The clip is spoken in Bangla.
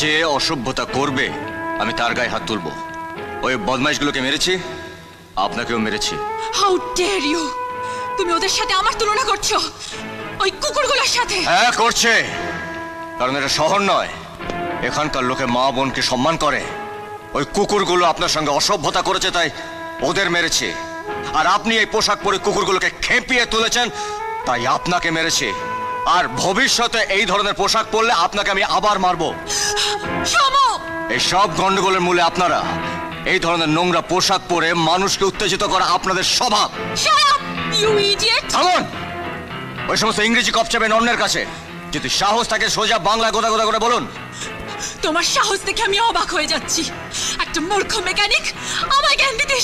যে অসভ্যতা করবে আমি তার গায়ে হাত তুলবো। ওই বদমাইশগুলোকে মেরেছি, আপনাকেও মেরেছি। How dare you! তুমি ওদের সাথে আমার তুলনা করছো, ওই কুকুরগুলোর সাথে? হ্যাঁ করছে, কারণ এটা শহর নয়, এখানকার লোকে মা বোনকে সম্মান করে। ওই কুকুরগুলো আপনার সঙ্গে অসভ্যতা করেছে তাই ওদের মেরেছে, আর আপনি এই পোশাক পরে কুকুরগুলোকে খেপিয়ে তুলেছেন তাই আপনাকে মেরেছে। আর ভবিষ্যতে এই ধরনের পোশাক পরলে আপনাকে আমি আবার মারবো। সমো! এই সব গন্ডগোলের মূলে আপনারা। এই ধরনের নোংরা পোশাক পরে মানুষকে উত্তেজিত করা আপনাদের স্বভাব। Shut up you idiot! থামুন! ওই সমস্ত ইংরেজি কপচাবেন অন্যের কাছে, যদি সাহস থাকে সোজা বাংলা গোদা গোদা করে বলুন। তোমার সাহস দেখে আমি অবাক হয়ে যাচ্ছি। একটা মূর্খ মেকানিক আমায় জ্ঞান দিতে